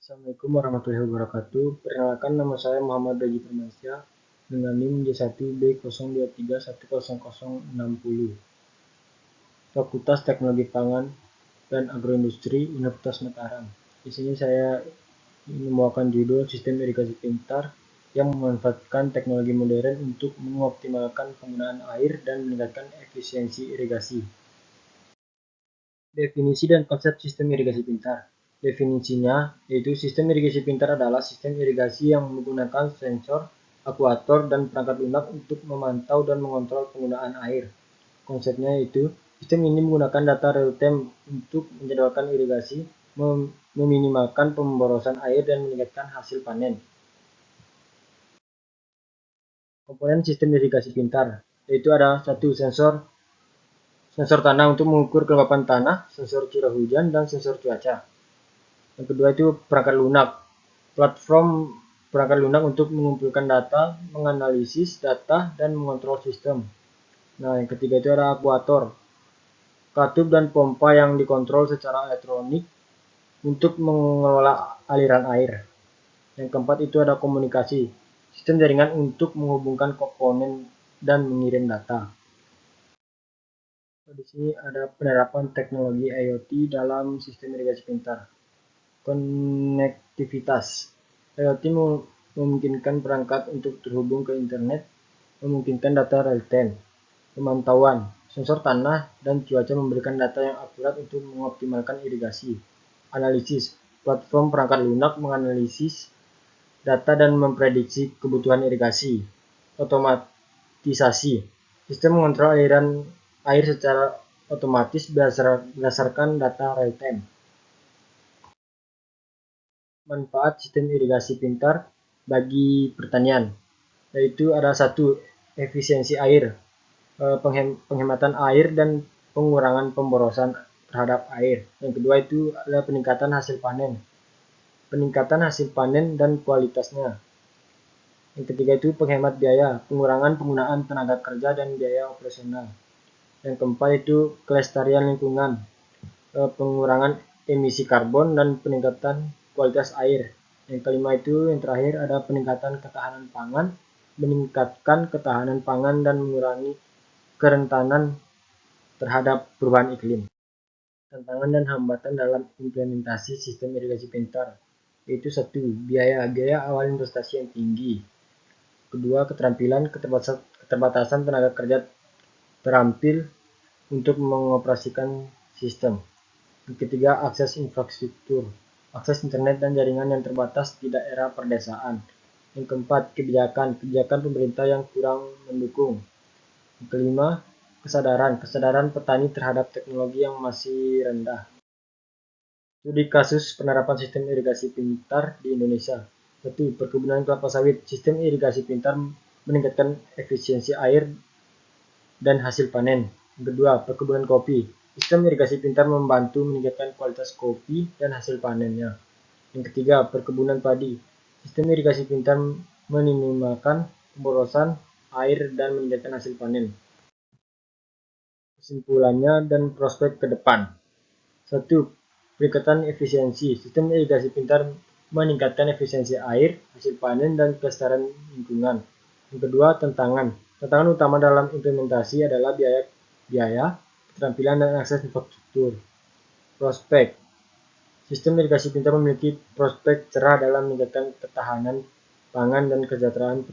Assalamualaikum warahmatullahi wabarakatuh. Perkenalkan, nama saya Muhammad Raji Firmansyah dengan NIM J1B02310060. Fakultas Teknologi Pangan dan Agroindustri Universitas Mataram. Di sini saya membawakan judul Sistem Irigasi Pintar yang memanfaatkan teknologi modern untuk mengoptimalkan penggunaan air dan meningkatkan efisiensi irigasi. Definisi dan konsep sistem irigasi pintar. Definisinya yaitu sistem irigasi pintar adalah sistem irigasi yang menggunakan sensor, aktuator, dan perangkat lunak untuk memantau dan mengontrol penggunaan air. Konsepnya yaitu sistem ini menggunakan data real-time untuk menjadwalkan irigasi, meminimalkan pemborosan air, dan meningkatkan hasil panen. Komponen sistem irigasi pintar yaitu ada satu sensor tanah untuk mengukur kelembapan tanah, sensor curah hujan, dan sensor cuaca. Yang kedua itu perangkat lunak, platform perangkat lunak untuk mengumpulkan data, menganalisis data, dan mengontrol sistem. Nah, yang ketiga itu ada aktuator, katup dan pompa yang dikontrol secara elektronik untuk mengelola aliran air. Yang keempat itu ada komunikasi, sistem jaringan untuk menghubungkan komponen dan mengirim data. Di sini ada penerapan teknologi IoT dalam sistem irigasi pintar. Konektivitas. IoT memungkinkan perangkat untuk terhubung ke internet, memungkinkan data real-time, pemantauan, sensor tanah dan cuaca memberikan data yang akurat untuk mengoptimalkan irigasi. Analisis. Platform perangkat lunak menganalisis data dan memprediksi kebutuhan irigasi. Otomatisasi. Sistem mengontrol aliran air secara otomatis berdasarkan data real-time. Manfaat sistem irigasi pintar bagi pertanian, yaitu ada satu, efisiensi air, penghematan air dan pengurangan pemborosan terhadap air. Yang kedua itu adalah peningkatan hasil panen dan kualitasnya. Yang ketiga itu penghemat biaya, pengurangan penggunaan tenaga kerja dan biaya operasional. Yang keempat itu kelestarian lingkungan, pengurangan emisi karbon dan peningkatan kualitas air. Yang kelima itu yang terakhir ada peningkatan ketahanan pangan, meningkatkan ketahanan pangan dan mengurangi kerentanan terhadap perubahan iklim. Tantangan dan hambatan dalam implementasi sistem irigasi pintar yaitu satu, biaya awal investasi yang tinggi. Kedua, keterbatasan tenaga kerja terampil untuk mengoperasikan sistem. Yang ketiga, akses infrastruktur, akses internet dan jaringan yang terbatas di daerah perdesaan. Yang keempat, kebijakan pemerintah yang kurang mendukung. Yang kelima, kesadaran petani terhadap teknologi yang masih rendah. Studi kasus penerapan sistem irigasi pintar di Indonesia. 1. Perkebunan kelapa sawit. Sistem irigasi pintar meningkatkan efisiensi air dan hasil panen. Yang kedua, perkebunan kopi. Sistem irigasi pintar membantu meningkatkan kualitas kopi dan hasil panennya. Yang ketiga, perkebunan padi. Sistem irigasi pintar meminimalkan pemborosan air dan meningkatkan hasil panen. Kesimpulannya dan prospek ke depan. 1. Peningkatan efisiensi. Sistem irigasi pintar meningkatkan efisiensi air, hasil panen, dan kelestarian lingkungan. Yang kedua, tantangan utama dalam implementasi adalah biaya, keterampilan, dan akses infrastruktur. Prospek. Sistem irigasi pintar memiliki prospek cerah dalam meningkatkan ketahanan pangan dan kesejahteraan